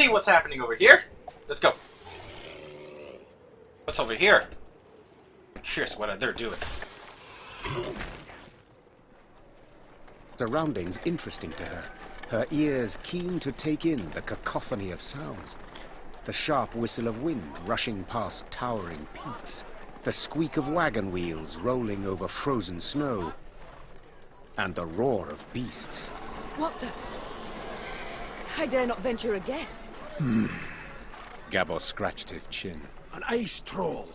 see what's happening over here. Let's go. What's over here? I'm curious what they're doing. Surroundings interesting to her. Her ears keen to take in the cacophony of sounds. The sharp whistle of wind rushing past towering peaks. The squeak of wagon wheels rolling over frozen snow. And the roar of beasts. What the? I dare not venture a guess. Gabor scratched his chin. An ice troll.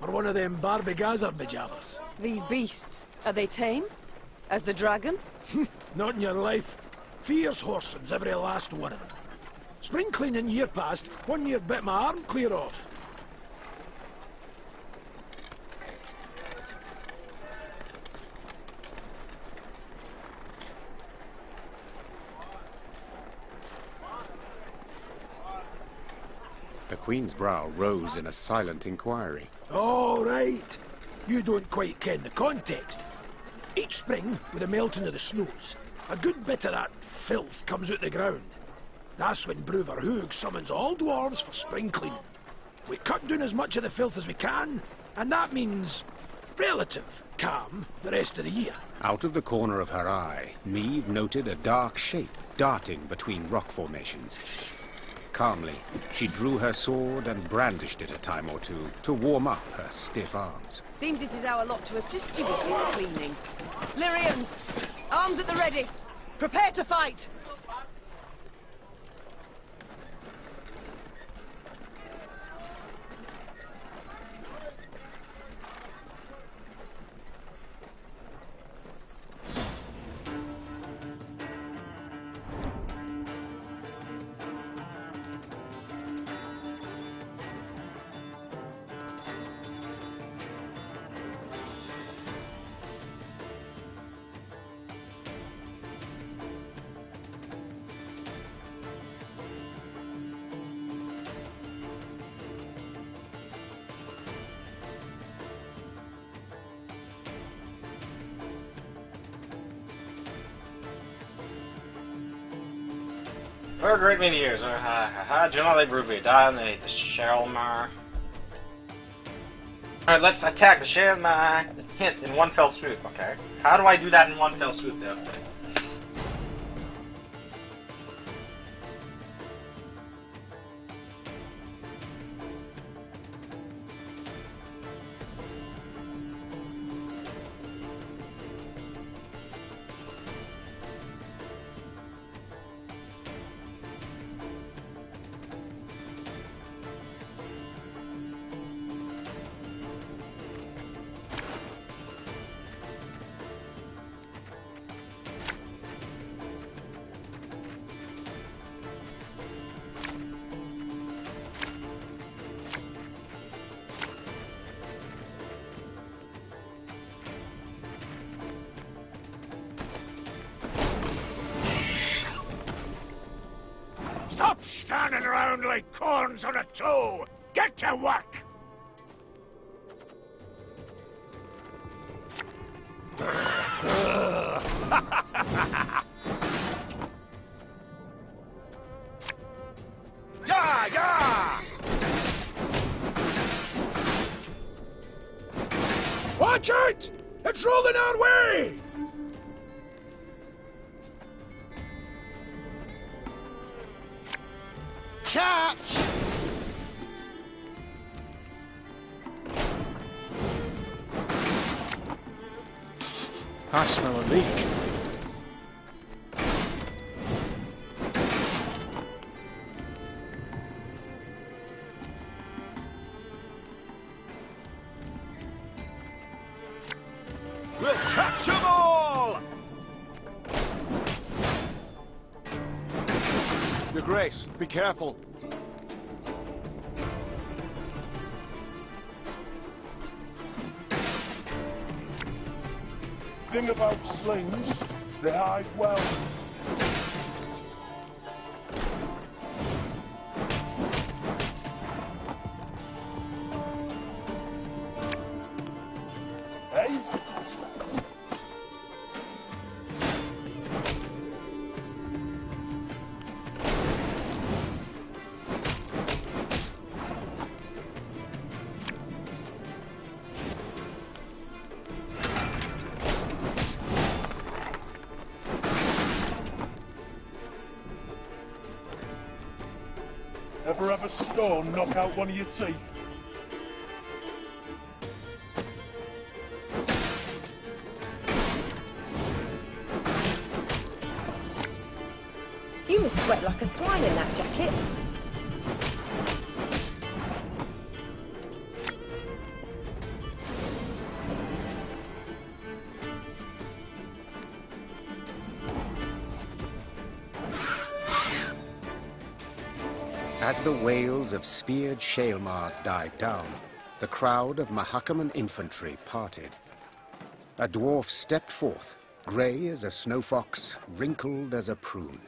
Or one of them Barbigazar bejabbers. These beasts, are they tame? As the dragon? Not in your life. Fierce horsens, every last one of them. Spring cleaning year past, 1 year bit my arm clear off. The Queen's brow rose in a silent inquiry. All right. You don't quite ken the context. Each spring, with the melting of the snows, a good bit of that filth comes out the ground. That's when Brother Hoog summons all dwarves for spring cleaning. We cut down as much of the filth as we can, and that means relative calm the rest of the year. Out of the corner of her eye, Meve noted a dark shape darting between rock formations. Calmly, she drew her sword and brandished it a time or two to warm up her stiff arms. Seems it is our lot to assist you with this cleaning. Lyrians, arms at the ready. Prepare to fight! For a great many years, generally Ruby dominate the Shelmar. Alright, let's attack the Shelmar hint in one fell swoop, okay? How do I do that in one fell swoop, though? Stop standing around like corns on a toe! Get to work! Yeah, yeah! Watch out! It's rolling our way! Catch! I smell a leak. We'll catch them all! Your Grace, be careful. Thing about slings, they hide well. Hey? Ever have a stone knock out one of your teeth? You must sweat like a swine in that jacket. As the wails of speared Shaelmars died down, the crowd of Mahakam and infantry parted. A dwarf stepped forth, grey as a snow fox, wrinkled as a prune.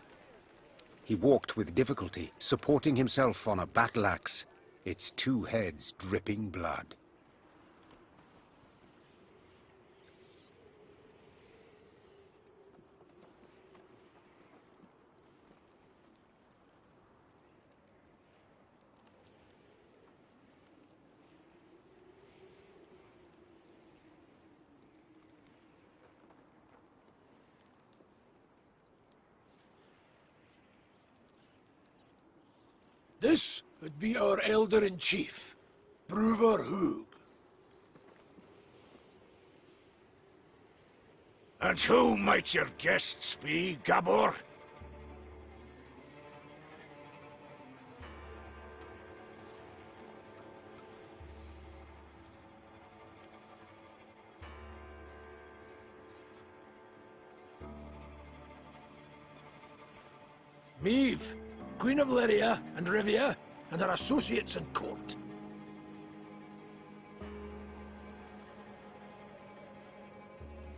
He walked with difficulty, supporting himself on a battle axe, its two heads dripping blood. This would be our Elder-in-Chief, Bruvor Hoog. And who might your guests be, Gabor? Meve, Queen of Lyria and Rivia, and her associates in court.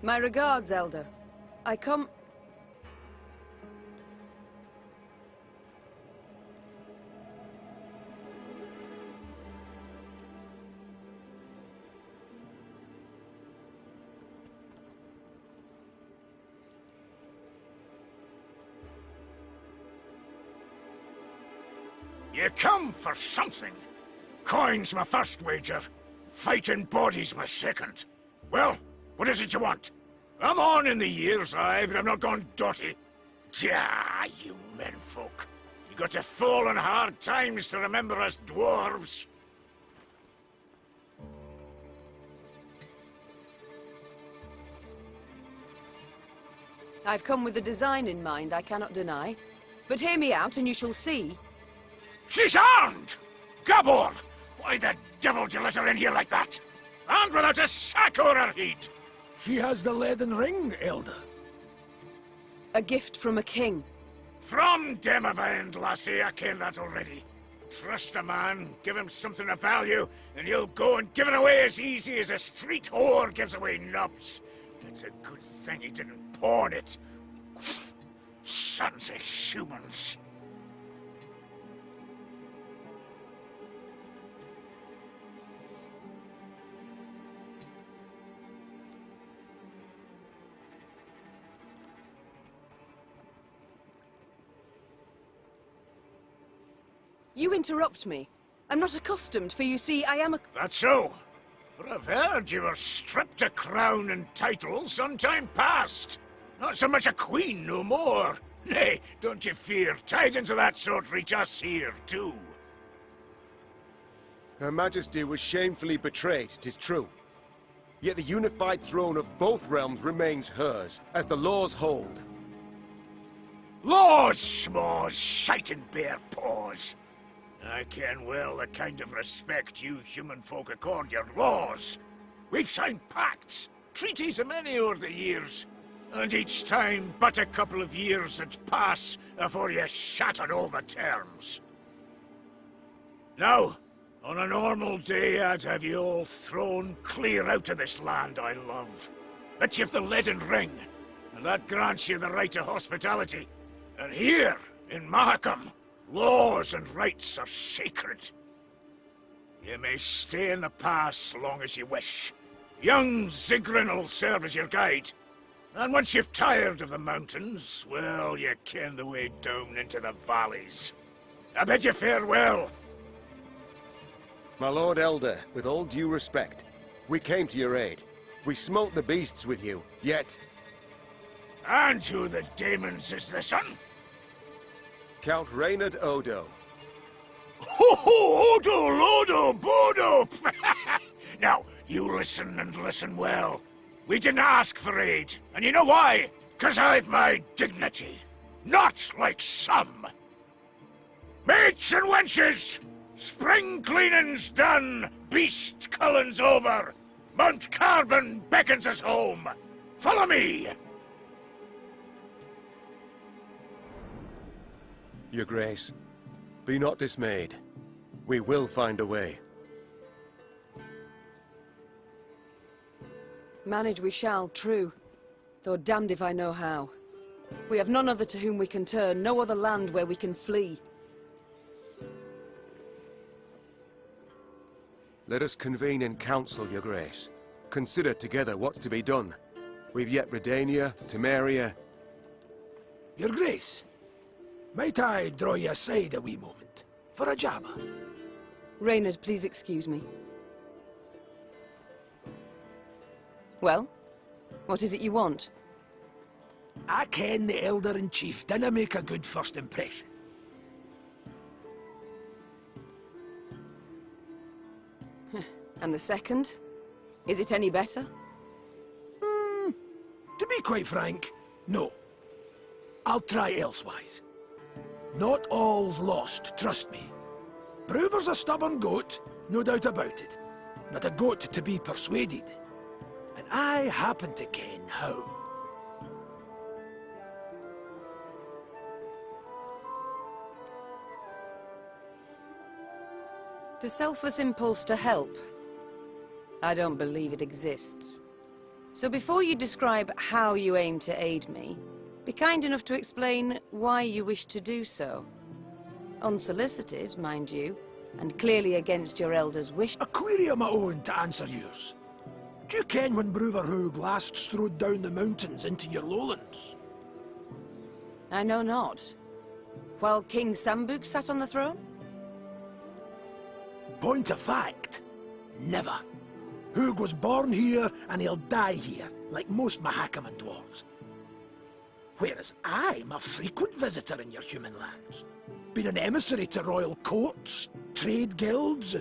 My regards, Elder. I come... You come for something. Coin's my first wager. Fighting bodies my second. Well, what is it you want? I'm on in the years, aye, but I'm not gone dotty. Tja, you menfolk. You got to fall on hard times to remember us dwarves. I've come with a design in mind, I cannot deny. But hear me out and you shall see. She's armed! Gabor! Why the devil did you let her in here like that? And without a sack or her heat! She has the leaden ring, Elder. A gift from a king. From Demavend, lassie, I ken that already. Trust a man, give him something of value, and he'll go and give it away as easy as a street whore gives away nubs. It's a good thing he didn't pawn it. Sons of humans. You interrupt me. I'm not accustomed, for you see, I am a... That's so. For I've heard you were stripped of crown and title some time past. Not so much a queen no more. Nay, don't you fear, tidings of that sort reach us here, too. Her Majesty was shamefully betrayed, 'tis true. Yet the unified throne of both realms remains hers, as the laws hold. Laws, schmaws, shite and bare paws. I ken well the kind of respect you human folk accord your laws. We've signed pacts, treaties a many o'er the years, and each time but a couple of years had pass afore you shattered all the terms. Now, on a normal day, I'd have you all thrown clear out of this land I love. But you've the leaden ring, and that grants you the right to hospitality. And here, in Mahakam, laws and rights are sacred. You may stay in the pass long as you wish. Young Zigrin'll serve as your guide. And once you've tired of the mountains, well, you ken the way down into the valleys. I bid you farewell. My Lord Elder, with all due respect, we came to your aid. We smote the beasts with you, yet... And who the demons is this son? Count Reynard Odo. Ho ho, odo, lodo, bodo! Now, you listen and listen well. We didn't ask for aid, and you know why? 'Cause I've my dignity. Not like some. Mates and wenches! Spring cleaning's done, beast culling's over. Mount Carbon beckons us home. Follow me! Your Grace, be not dismayed. We will find a way. Manage we shall, true. Though damned if I know how. We have none other to whom we can turn, no other land where we can flee. Let us convene in council, Your Grace. Consider together what's to be done. We've yet Redania, Temeria. Your Grace, might I draw you aside a wee moment for a jabber? Reynard, please excuse me. Well, what is it you want? I ken the Elder-in-Chief dinna make a good first impression. And the second? Is it any better? To be quite frank, no. I'll try elsewise. Not all's lost, trust me. Bruver's a stubborn goat, no doubt about it. But a goat to be persuaded. And I happen to ken how. The selfless impulse to help. I don't believe it exists. So before you describe how you aim to aid me, be kind enough to explain why you wish to do so. Unsolicited, mind you, and clearly against your elder's wish. A query of my own to answer yours. Do you ken when Bruverhoog last strode down the mountains into your lowlands? I know not. While King Sambuk sat on the throne? Point of fact, never. Hoog was born here and he'll die here, like most Mahakam and Dwarves. Whereas I'm a frequent visitor in your human lands. Been an emissary to royal courts, trade guilds,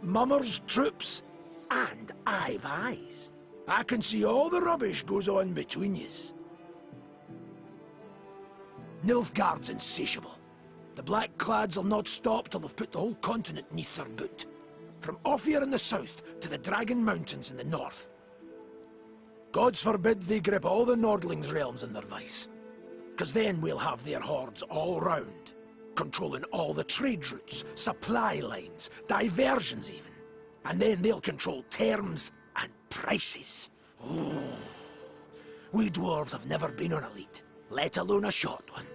mummers, troops, and I've eyes. I can see all the rubbish goes on between yous. Nilfgaard's insatiable. The Black-Clads will not stop till they've put the whole continent neath their boot. From Ophir in the south to the Dragon Mountains in the north. Gods forbid they grip all the Nordlings' realms in their vice. 'Cause then we'll have their hordes all round, controlling all the trade routes, supply lines, diversions even. And then they'll control terms and prices. Ooh. We dwarves have never been on a lead, let alone a short one.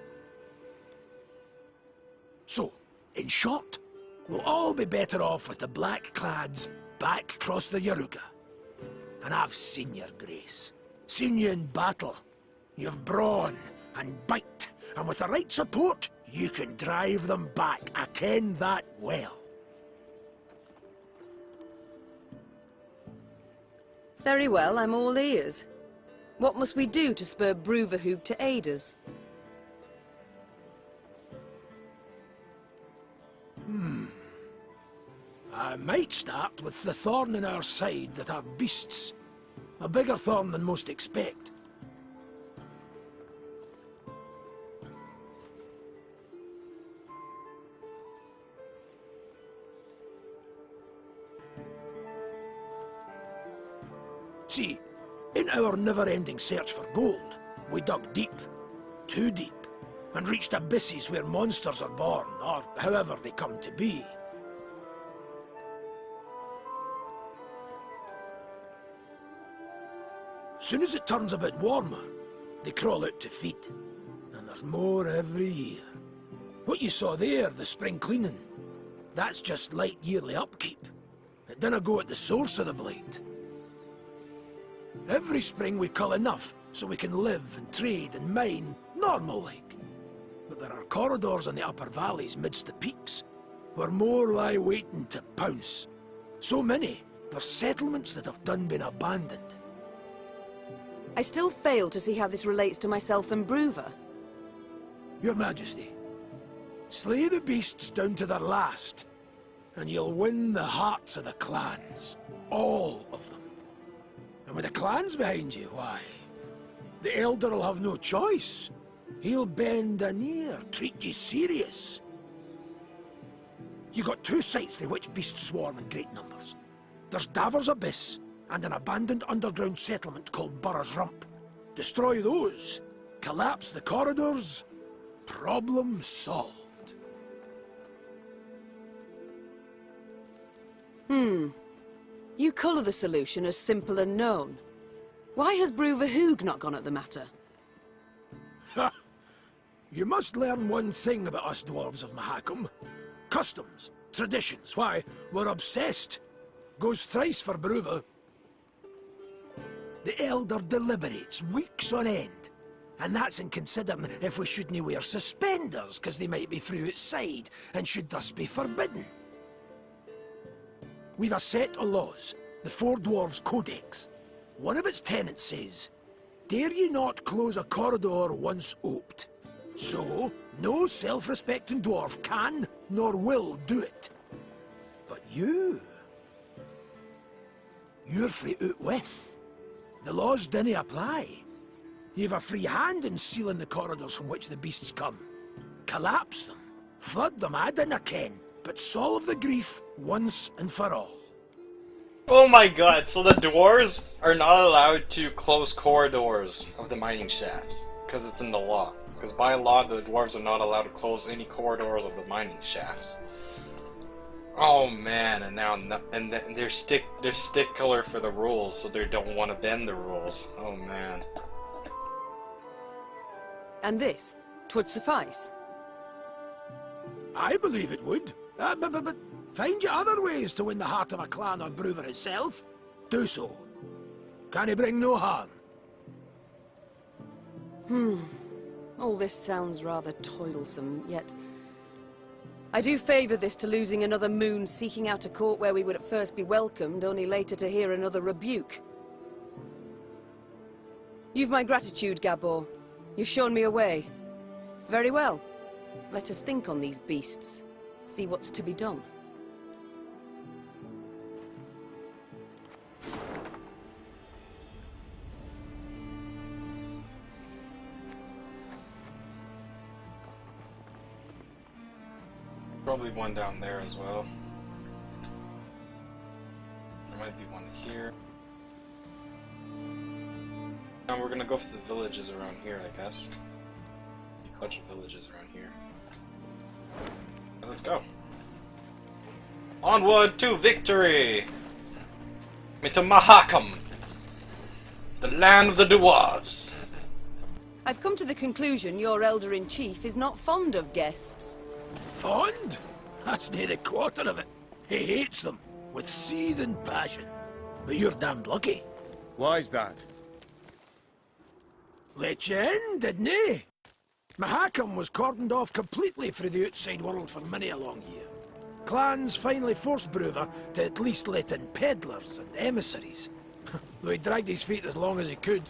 So, in short, we'll all be better off with the Black-Clads back across the Yaruga. And I've seen your grace. Seen you in battle. You've brawn and bite, and with the right support, you can drive them back. I ken that well. Very well, I'm all ears. What must we do to spur Bruverhoog to aid us? I might start with the thorn in our side that are beasts. A bigger thorn than most expect. See, in our never-ending search for gold, we dug deep, too deep, and reached abysses where monsters are born, or however they come to be. Soon as it turns a bit warmer, they crawl out to feed. And there's more every year. What you saw there, the spring cleaning, that's just light yearly upkeep. It dinna go at the source of the blight. Every spring we cull enough so we can live and trade and mine normal-like. But there are corridors in the upper valleys midst the peaks, where more lie waiting to pounce. So many, there's settlements that have done been abandoned. I still fail to see how this relates to myself and Bruver. Your Majesty, slay the beasts down to their last, and you'll win the hearts of the clans. All of them. And with the clans behind you, why, the Elder will have no choice. He'll bend an ear, treat you serious. You got two sites through which beasts swarm in great numbers. There's Davor's Abyss, and an abandoned underground settlement called Burr's Rump. Destroy those, collapse the corridors, problem solved. You colour the solution as simple and known. Why has Bruver Hoog not gone at the matter? Ha! You must learn one thing about us dwarves of Mahakam. Customs, traditions, why, we're obsessed. Goes thrice for Bruver. The Elder deliberates weeks on end. And that's in considering if we shouldn't wear suspenders, because they might be through outside, and should thus be forbidden. We've a set of laws, the Four Dwarves Codex. One of its tenets says, dare ye not close a corridor once oped. So, no self-respecting dwarf can nor will do it. But you're free out with. The laws dinna apply. You've a free hand in sealing the corridors from which the beasts come. Collapse them, flood them, I dinna ken, but solve the grief once and for all. Oh my god, so the dwarves are not allowed to close corridors of the mining shafts, because it's in the law. Because by law, the dwarves are not allowed to close any corridors of the mining shafts. Oh man, and now they're stickler for the rules, so they don't want to bend the rules. Oh man. And this, 'twould suffice. I believe it would. But find you other ways to win the heart of a clan or Bruver itself. Do so. Can he bring no harm? All this sounds rather toilsome, yet I do favour this to losing another moon seeking out a court where we would at first be welcomed, only later to hear another rebuke. You've my gratitude, Gabor. You've shown me a way. Very well. Let us think on these beasts. See what's to be done. Probably one down there as well. There might be one here. And we're gonna go for the villages around here, I guess. A bunch of villages around here. Let's go. Onward to victory! To Mahakam! The land of the Dwarves! I've come to the conclusion your Elder-in-Chief is not fond of guests. Fond? That's near the quarter of it. He hates them, with seething passion. But you're damned lucky. Why's that? Let you in, didn't he? Mahakam was cordoned off completely through the outside world for many a long year. Clans finally forced Bruver to at least let in peddlers and emissaries. Though he dragged his feet as long as he could.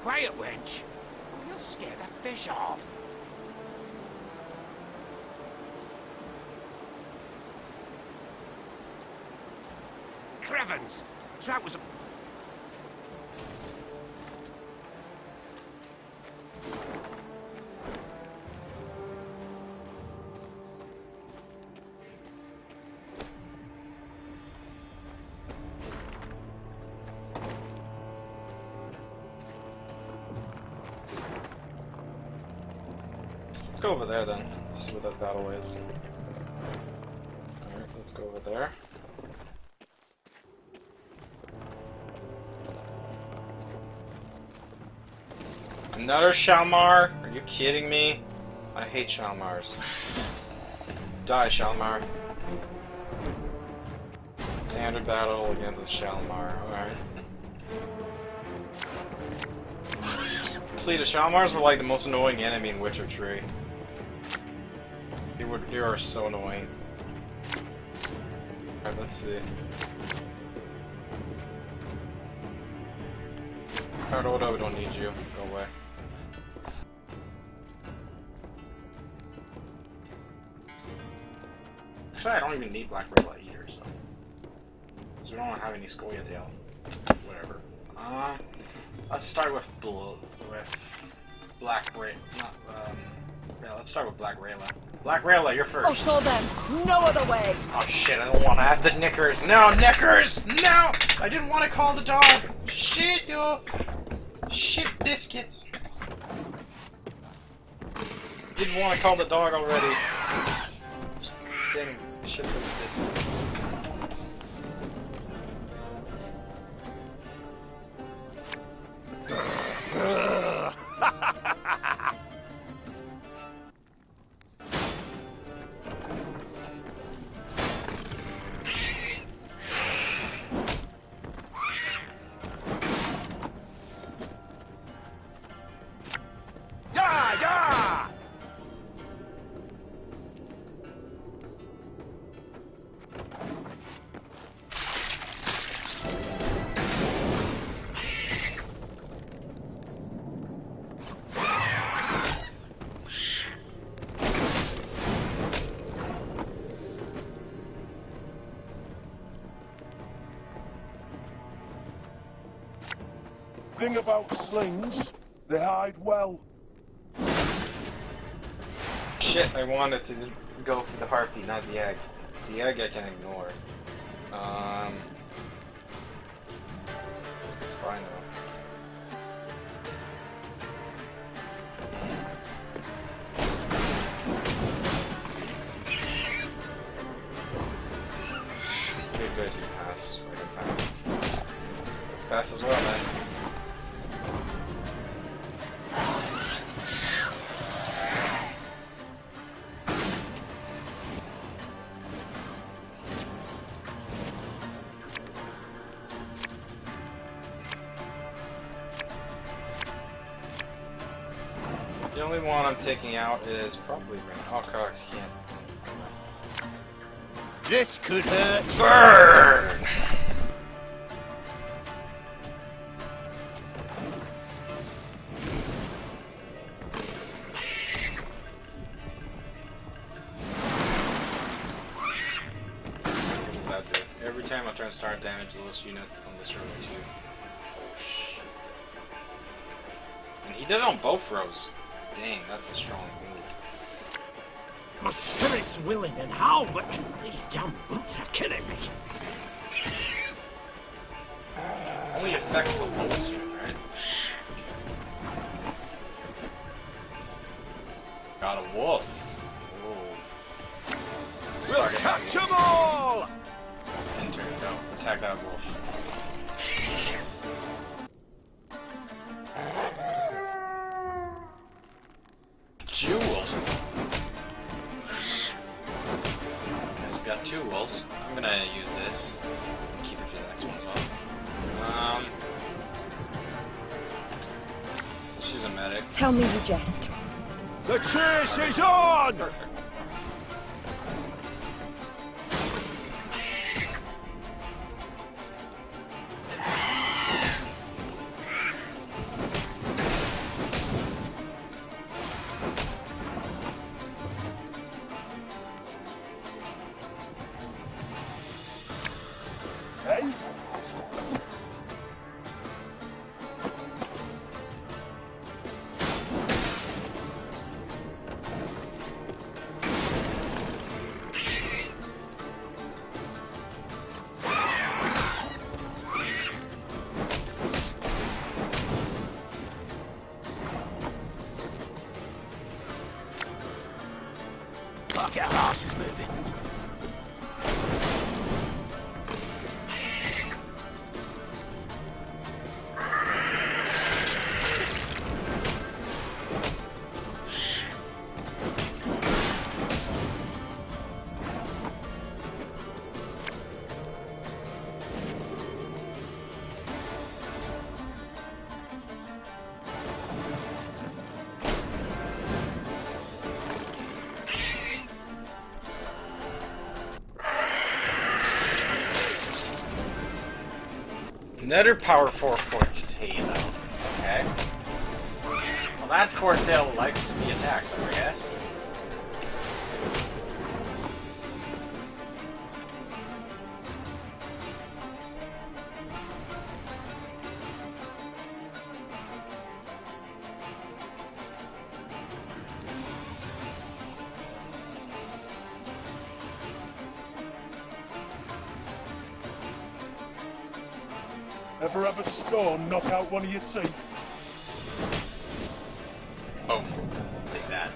Quiet, wench. You'll scare the fish off. Crevens! That was a... Let's go over there then. See where that battle is. Alright, let's go over there. Another Shalmar? Are you kidding me? I hate Shalmars. Die, Shalmar. Standard battle against a Shalmar. Alright. Honestly, the Shalmars were like the most annoying enemy in Witcher 3. You are so annoying. Alright, let's see. Alright, Oda, we don't need you. Go away. Actually, I don't even need Black Rayla either, so. Because we don't have any Scolia Tail. Whatever. Let's start with Black Ray. Not, yeah, let's start with Black Rayla. Black Rayla, you're first. Oh, so then, no other way. Oh shit, I don't want to have the knickers. No, knickers! No! I didn't want to call the dog. Shit, yo. Shit biscuits. Didn't want to call the dog already. Dang, shit biscuits. Thing about slings, they hide well. Shit, I wanted to go for the harpy, not the egg. The egg I can ignore. It's fine though. Good, you pass. I can pass. Let's pass as well, man. The only one I'm taking out is probably Ren. Oh god, I can't. This could hurt. Burn! What does that do? Every time I try to start damage the list unit on this row too. Oh shit. And he did it on both rows. Dang, that's a strong move. My spirit's willing and how, but these damn boots are killing me. Only affects the lowest unit, right? Got a wolf. Whoa. We'll catch them all! Enter, go. Attack that wolf. Jewels. Yes, we got 2 wolves. I'm gonna use this. Keep it for the next one as well. Let's use a medic. Tell me you jest. The chase is on! Perfect. Hey? Fuck, our arse is moving. Another power 4 tail. Okay. Well, that fork tail likes to be attacked, I guess. Ever have a storm knock out one of your teeth? Oh, take that.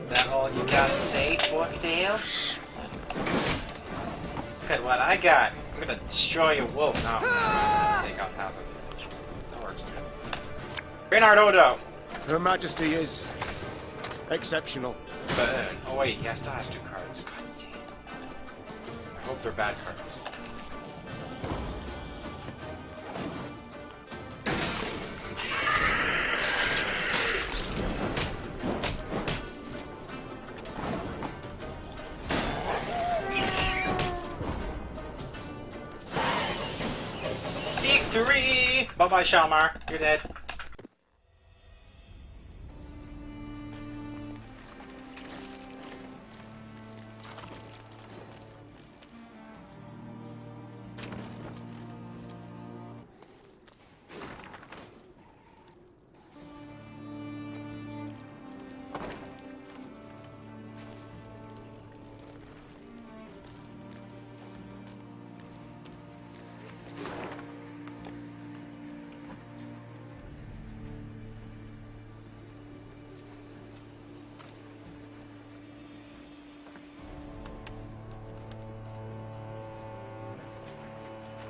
That all you gotta say, Forkdale? Look at what I got. I'm gonna destroy your wolf now. Take out half of it. That works, man. Reynard Odo! Her Majesty is exceptional. Burn. Oh wait, he still has 2 cards. God damn. I hope they're bad cards. Victory! Bye-bye, Shalmar. You're dead.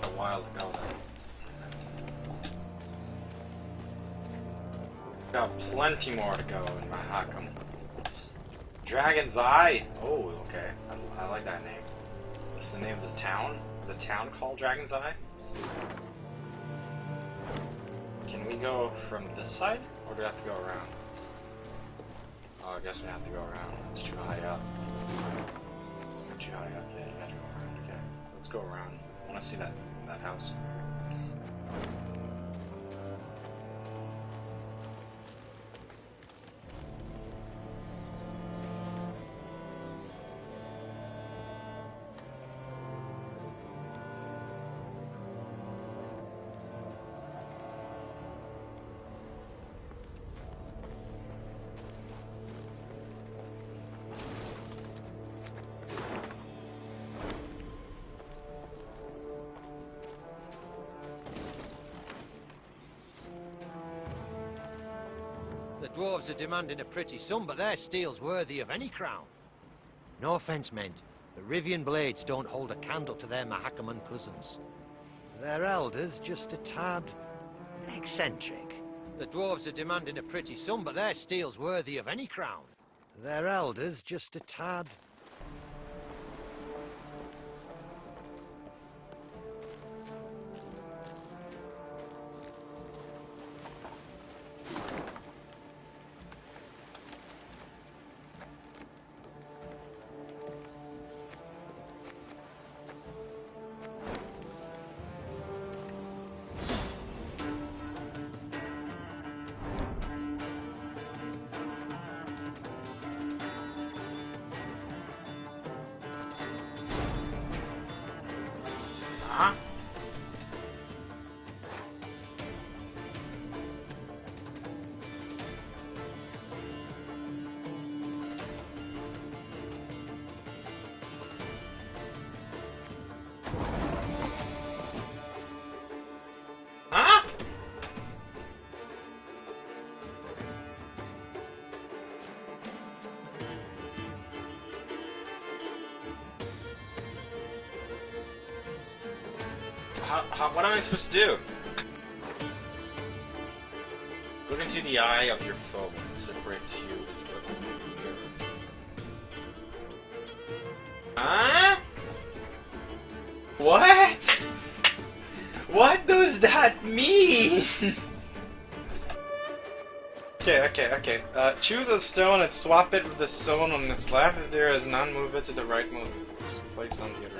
A while to go then. Got plenty more to go in Mahakam. Dragon's Eye! Oh, okay. I like that name. This is the name of the town? Is the town called Dragon's Eye? Can we go from this side? Or do we have to go around? Oh, I guess we have to go around. It's too high up. Too high up. Yeah, you gotta go around. Okay. Let's go around. I wanna see that house. The Dwarves are demanding a pretty sum, but their steel's worthy of any crown. No offence meant, the Rivian blades don't hold a candle to their Mahakaman cousins. Their elders just a tad eccentric. The Dwarves are demanding a pretty sum, but their steel's worthy of any crown. Their elders just a tad... Huh? Huh? What am I supposed to do? Look into the eye of your foe when it separates you as a mirror. Huh? What? What does that mean? Okay. Choose a stone and swap it with the stone on its left. If there is none, move it to the right. Move it. Place on the other.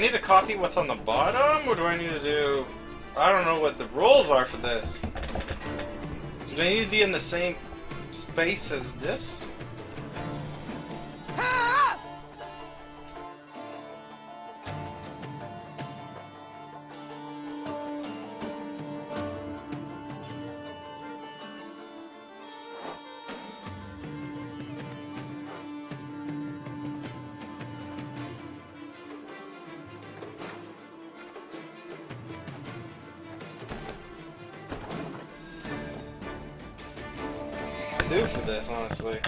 need to copy what's on the bottom, or do I need to do... I don't know what the rules are for this. Do they need to be in the same space as this? Do for this, honestly.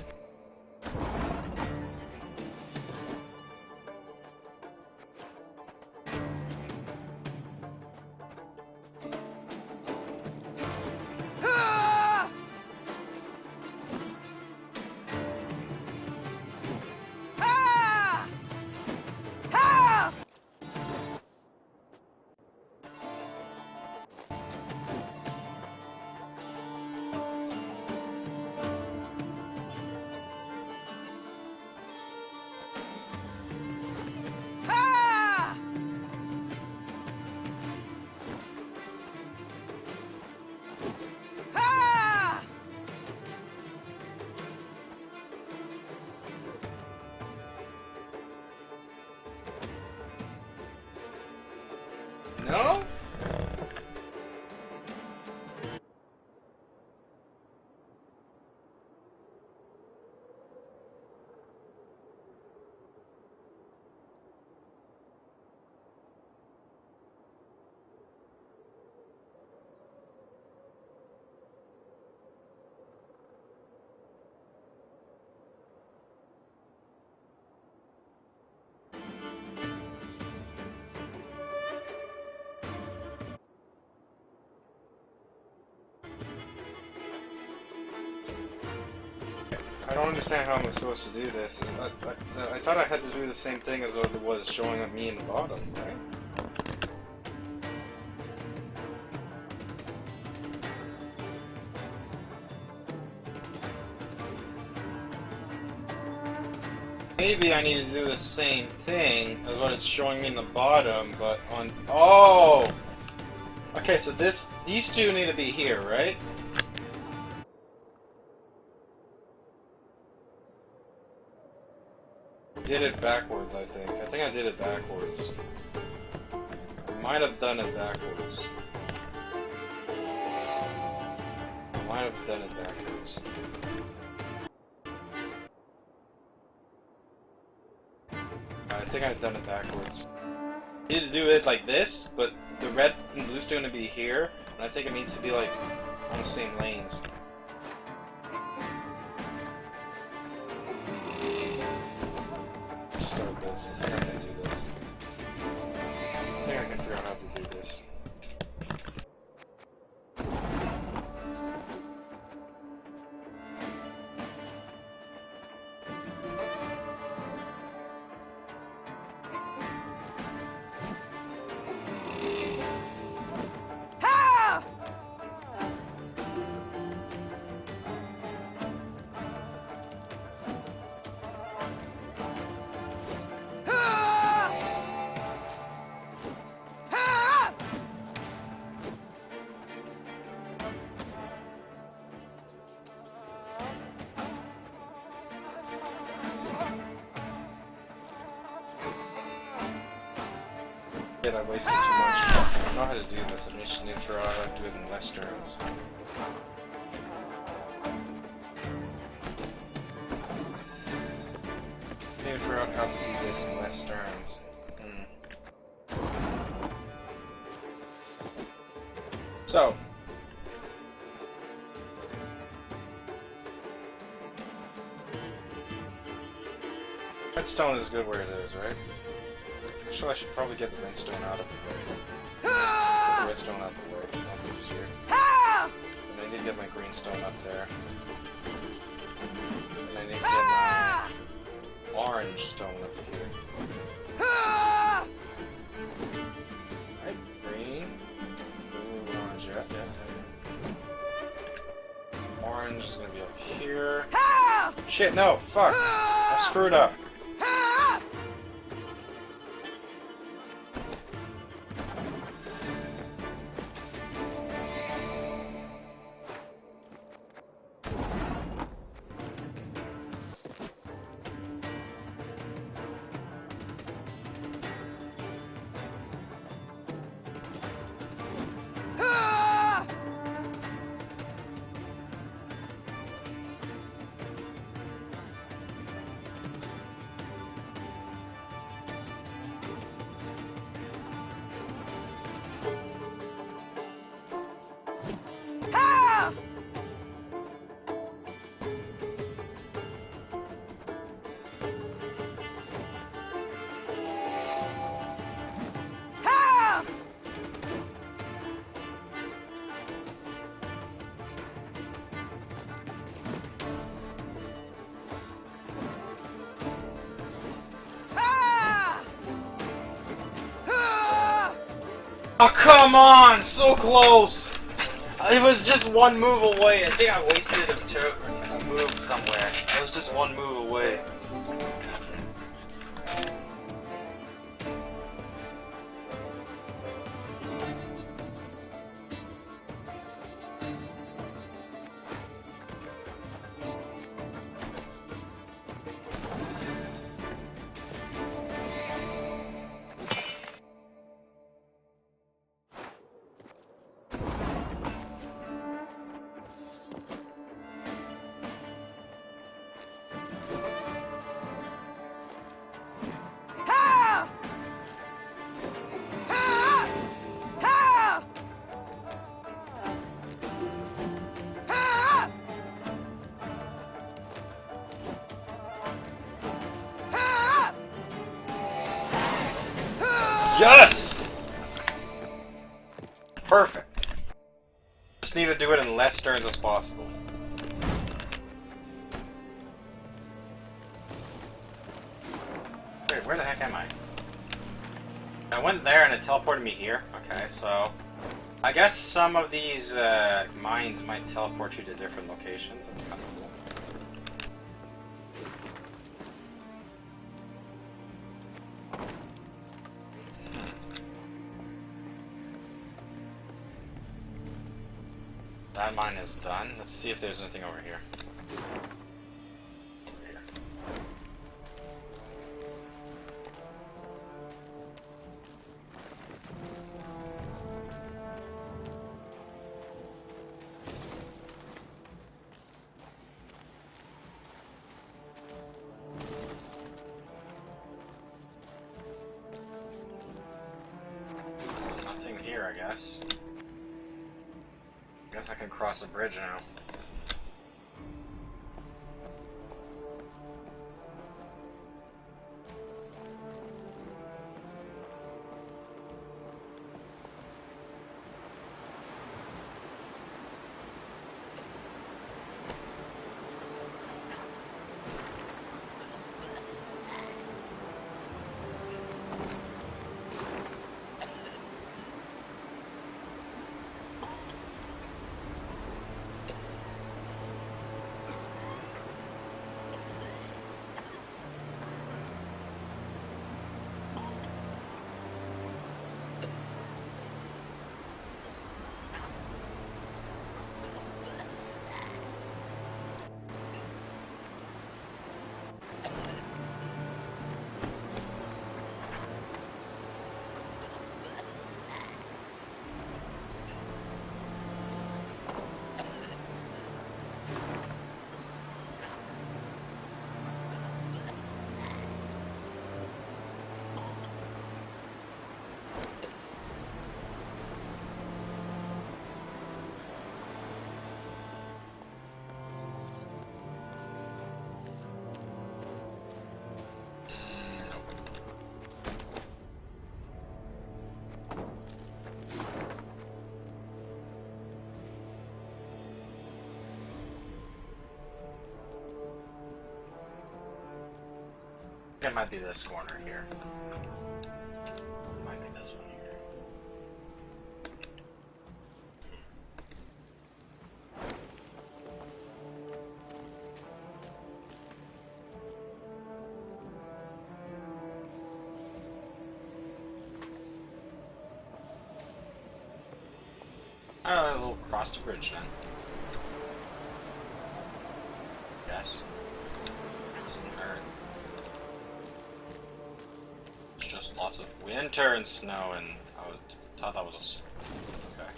No? I don't understand how I'm supposed to do this. I thought I had to do the same thing as it was showing up me in the bottom, right? Maybe I need to do the same thing as what it's showing me in the bottom, but on... Oh! Okay, so these two need to be here, right? Did it backwards, I think. I think I did it backwards. I might have done it backwards. I might have done it backwards. I think I've done it backwards. I need to do it like this, but the red and blue's going to be here, and I think it needs to be like on the same lanes. Start this. I think I can do this. I think I can figure out how to do this. I wasted too much. I don't know how to do this. I just need to figure out how to do it in less turns. I need to figure out how to do this in less turns. So. Redstone is good where it is, right? Actually, I should probably get the redstone out of the way. Get the redstone out of the way. That'll be easier. And I need to get my greenstone up there. And I need to get my orange stone up here. Right, green, blue, orange, yeah. Orange is gonna be up here. Shit, no, fuck! I screwed up. Oh, come on! So close! It was just one move away. I think I wasted a move somewhere. I was just one move away. Yes! Perfect. Just need to do it in less turns as possible. Wait, where the heck am I? I went there and it teleported me here. Okay, so I guess some of these mines might teleport you to different locations. That's kind of cool. That mine is done. Let's see if there's anything over here. Over here. Nothing here, I guess. Guess I can cross the bridge now. It might be this corner here. It might be this one here. Oh, we'll cross the bridge then. Yes. Doesn't hurt. It's just lots of winter and snow, and I thought that was a storm. Okay.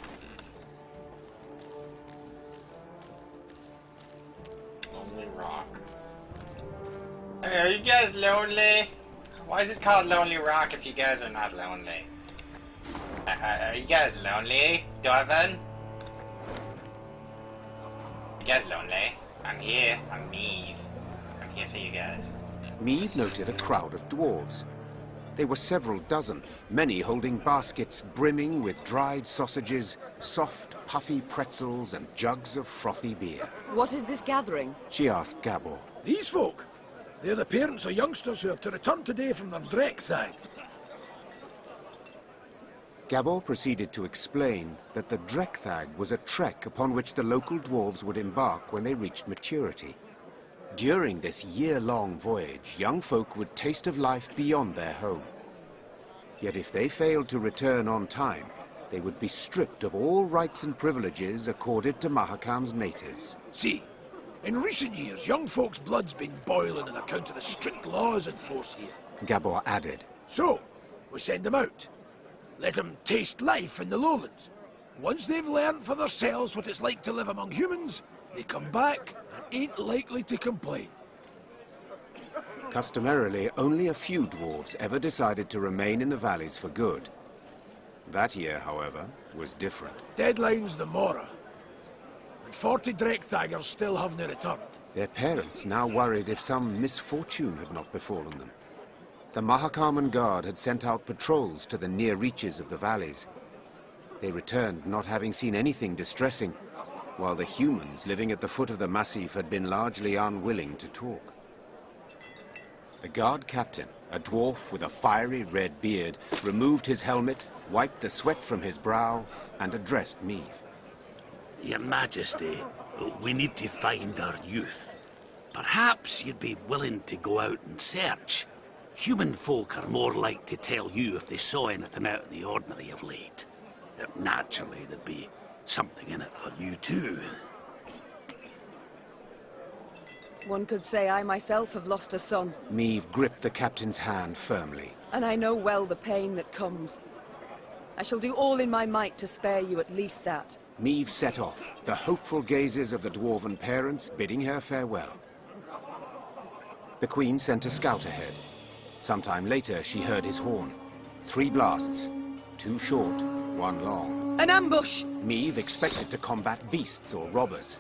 Lonely Rock. Hey, are you guys lonely? Why is it called Lonely Rock if you guys are not lonely? Are you guys lonely, Dwarven? You guys lonely? I'm here. I'm Meave. I'm here for you guys. Meave noted a crowd of dwarves. They were several dozen, many holding baskets brimming with dried sausages, soft, puffy pretzels, and jugs of frothy beer. What is this gathering? She asked Gabor. These folk, they're the parents of youngsters who are to return today from their Drek thing. Gabor proceeded to explain that the Drekthag was a trek upon which the local dwarves would embark when they reached maturity. During this year-long voyage, young folk would taste of life beyond their home. Yet if they failed to return on time, they would be stripped of all rights and privileges accorded to Mahakam's natives. See, in recent years, young folks' blood's been boiling on account of the strict laws in force here. Gabor added. So, we send them out. Let them taste life in the lowlands. Once they've learned for themselves what it's like to live among humans, they come back and ain't likely to complain. Customarily, only a few dwarves ever decided to remain in the valleys for good. That year, however, was different. Deadline's the Mora. And 40 Drekthagers still haven't returned. Their parents now worried if some misfortune had not befallen them. The Mahakam Guard had sent out patrols to the near reaches of the valleys. They returned not having seen anything distressing, while the humans living at the foot of the massif had been largely unwilling to talk. The guard captain, a dwarf with a fiery red beard, removed his helmet, wiped the sweat from his brow, and addressed Meve. Your Majesty, we need to find our youth. Perhaps you'd be willing to go out and search. Human folk are more like to tell you if they saw anything out of the ordinary of late. Naturally, there'd be something in it for you too. One could say I myself have lost a son. Meve gripped the captain's hand firmly. And I know well the pain that comes. I shall do all in my might to spare you at least that. Meve set off, the hopeful gazes of the dwarven parents bidding her farewell. The Queen sent a scout ahead. Sometime later, she heard his horn. 3 blasts. 2 short, 1 long. An ambush! Meve expected to combat beasts or robbers.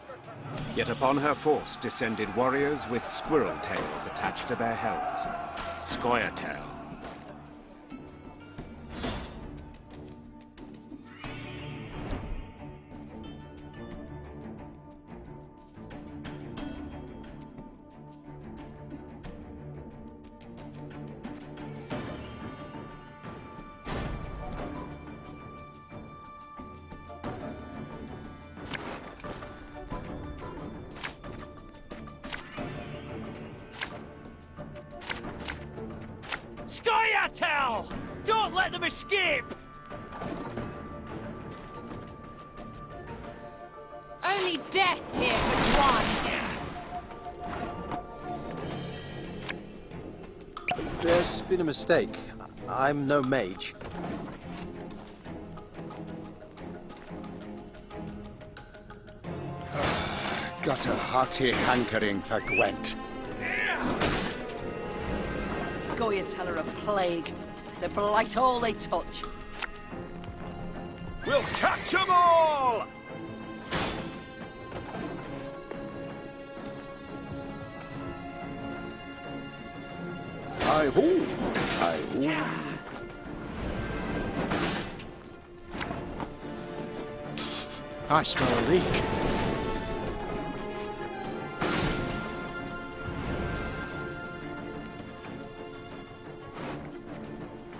Yet upon her force descended warriors with squirrel tails attached to their helms. Scoia'tael. Scoia'tael! Don't let them escape! Only death here for one. There's been a mistake. I'm no mage. Got a hearty hankering for Gwent. Scoia'tael are a plague. They blight all they touch. We'll catch 'em all! Hi-ho! Hi-ho! I smell a leak.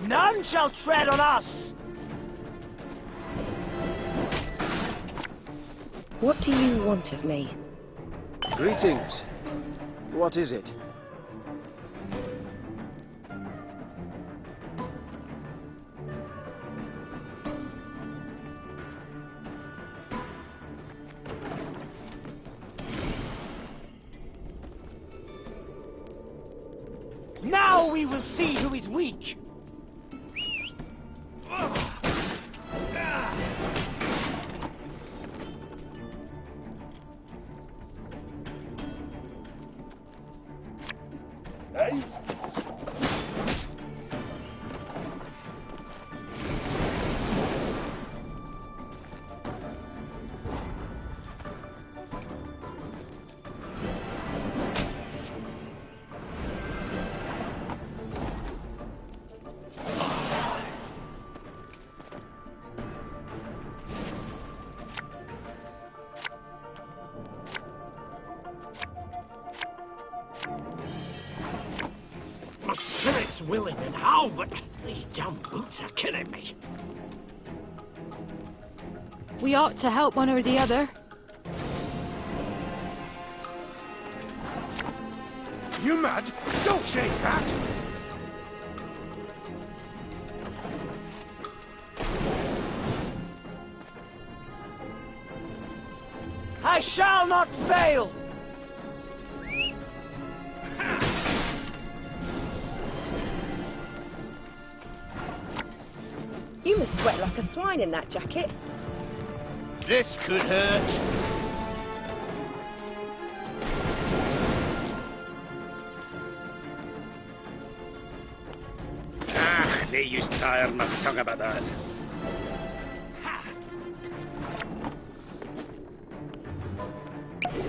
None shall tread on us! What do you want of me? Greetings. What is it? Now we will see who is weak! Hey? My spirit's willing and how, but these damn boots are killing me. We ought to help one or the other. You mad? Don't shake that! I shall not fail! You must sweat like a swine in that jacket. This could hurt. They used to iron my tongue about that.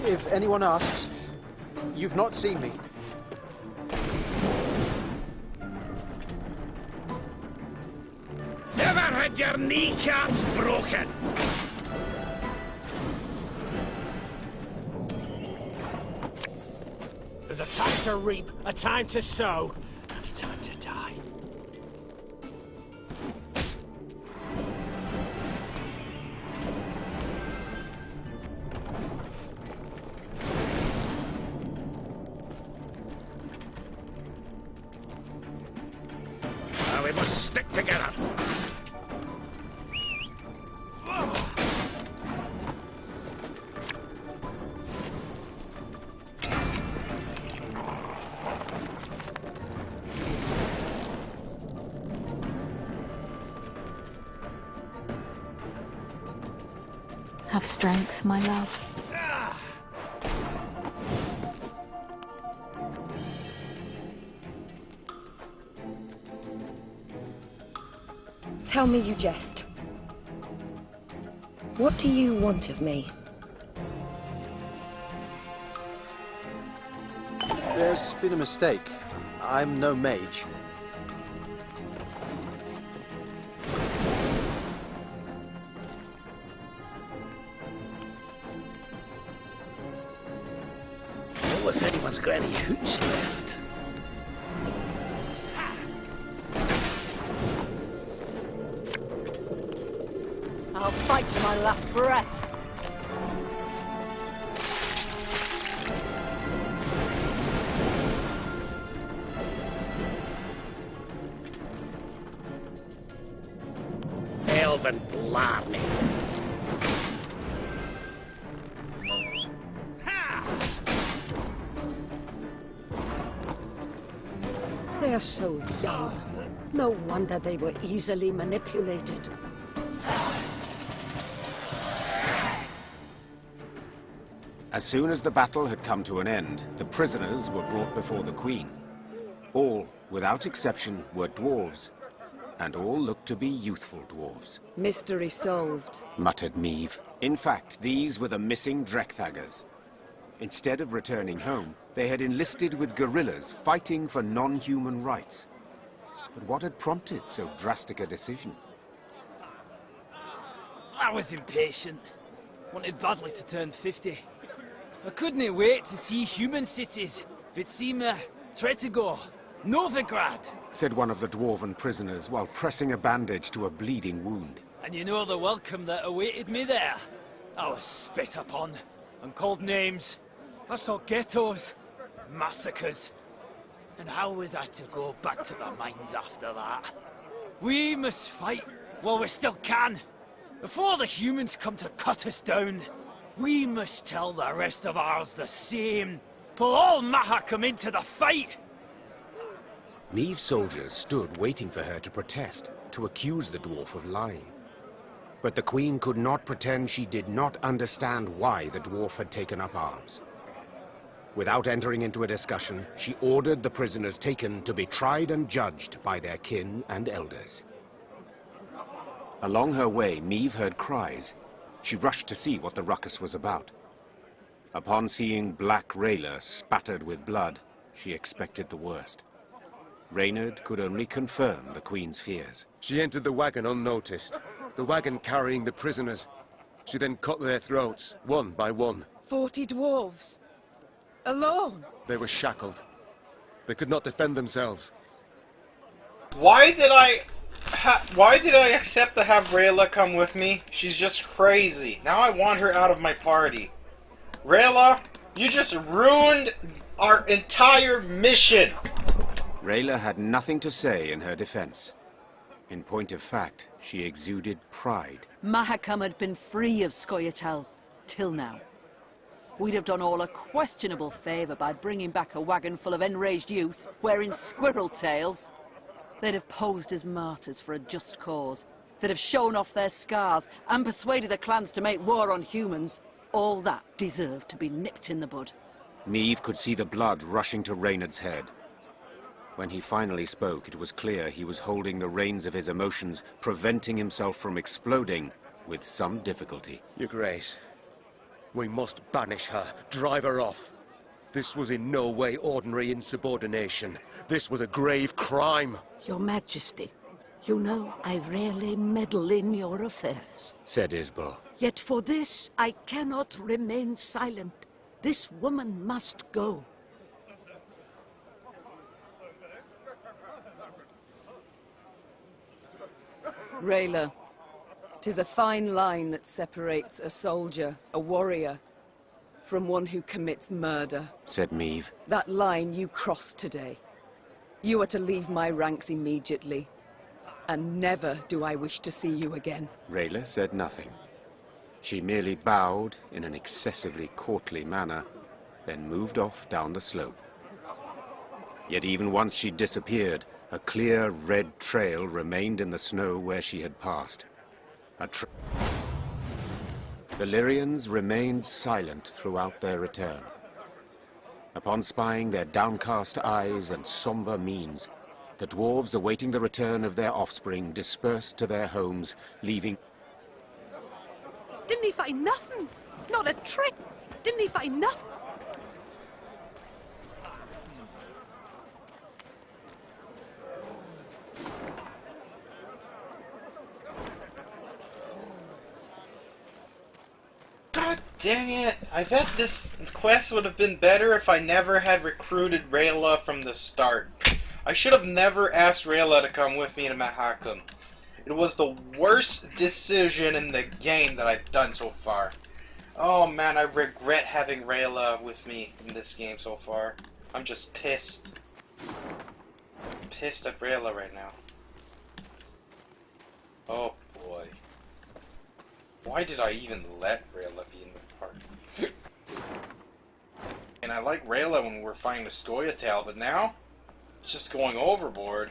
If anyone asks, you've not seen me. Never had your kneecaps broken! There's a time to reap, a time to sow, and a time to die. Now we must stick together. Have strength, my love. Tell me you jest. What do you want of me? There's been a mistake. I'm no mage. Oh, if anyone's got any hooch left. I'll fight to my last breath. Elven blarney. They're so young. No wonder they were easily manipulated. As soon as the battle had come to an end, the prisoners were brought before the Queen. All, without exception, were dwarves, and all looked to be youthful dwarves. Mystery solved, Muttered Meve. In fact, these were the missing Drekthagers. Instead of returning home, they had enlisted with guerrillas fighting for non-human rights. But what had prompted so drastic a decision? I was impatient. Wanted badly to turn 50. I couldn't wait to see human cities. Vitsima, Tretogor, Novigrad. Said one of the dwarven prisoners while pressing a bandage to a bleeding wound. And you know the welcome that awaited me there? I was spit upon and called names. I saw ghettos, massacres. And how was I to go back to the mines after that? We must fight while we still can. Before the humans come to cut us down, we must tell the rest of ours the same. Pull all Mahakam into the fight! Meve's soldiers stood waiting for her to protest, to accuse the dwarf of lying. But the Queen could not pretend she did not understand why the dwarf had taken up arms. Without entering into a discussion, she ordered the prisoners taken to be tried and judged by their kin and elders. Along her way, Meve heard cries. She rushed to see what the ruckus was about. Upon seeing Black Rayla spattered with blood, she expected the worst. Reynard could only confirm the Queen's fears. She entered the wagon unnoticed, the wagon carrying the prisoners. She then cut their throats, one by one. 40 dwarves. Alone. They were shackled. They could not defend themselves. Why did I Why did I accept to have Rayla come with me? She's just crazy. Now I want her out of my party. Rayla, you just ruined our entire mission! Rayla had nothing to say in her defense. In point of fact, she exuded pride. Mahakam had been free of Scoia'tael, till now. We'd have done all a questionable favour by bringing back a wagon full of enraged youth wearing squirrel tails. They'd have posed as martyrs for a just cause. They'd have shown off their scars and persuaded the clans to make war on humans. All that deserved to be nipped in the bud. Niamh could see the blood rushing to Reynard's head. When he finally spoke, it was clear he was holding the reins of his emotions, preventing himself from exploding with some difficulty. Your Grace, we must banish her, drive her off. This was in no way ordinary insubordination. This was a grave crime. Your Majesty, you know I rarely meddle in your affairs. Said Isbel. Yet for this, I cannot remain silent. This woman must go. Rayla, 'tis a fine line that separates a soldier, a warrior, from one who commits murder. Said Niamh. That line you crossed today. You are to leave my ranks immediately, and never do I wish to see you again. Rayla said nothing. She merely bowed in an excessively courtly manner, then moved off down the slope. Yet even once she disappeared, a clear red trail remained in the snow where she had passed. The Lyrians remained silent throughout their return. Upon spying their downcast eyes and somber means, the dwarves awaiting the return of their offspring dispersed to their homes, leaving... Didn't he find nothing? Not a trick. Didn't he find nothing? God dang it! I bet this quest would have been better if I never had recruited Rayla from the start. I should have never asked Rayla to come with me to Mahakam. It was the worst decision in the game that I've done so far. Oh man, I regret having Rayla with me in this game so far. I'm just pissed. I'm pissed at Rayla right now. Oh boy. Why did I even let Rayla be in the party? And I like Rayla when we're fighting the Scoia'tael, but now it's just going overboard.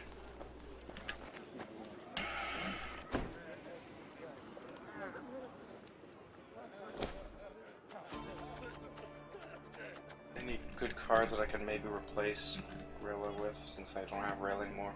Any good cards that I can maybe replace Rayla with, since I don't have Rayla anymore?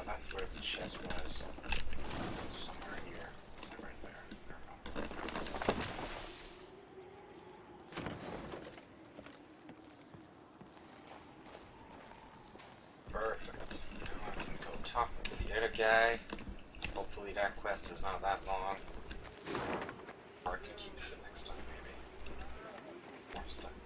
That's where the chest was. Somewhere here. Right there. Perfect. Now I can go talk to the other guy. Hopefully that quest is not that long. Or I can keep it for next time, maybe. More stuff to do.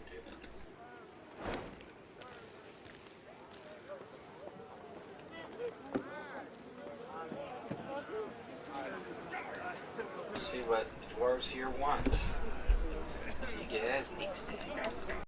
See what the dwarves here want. See you guys next time.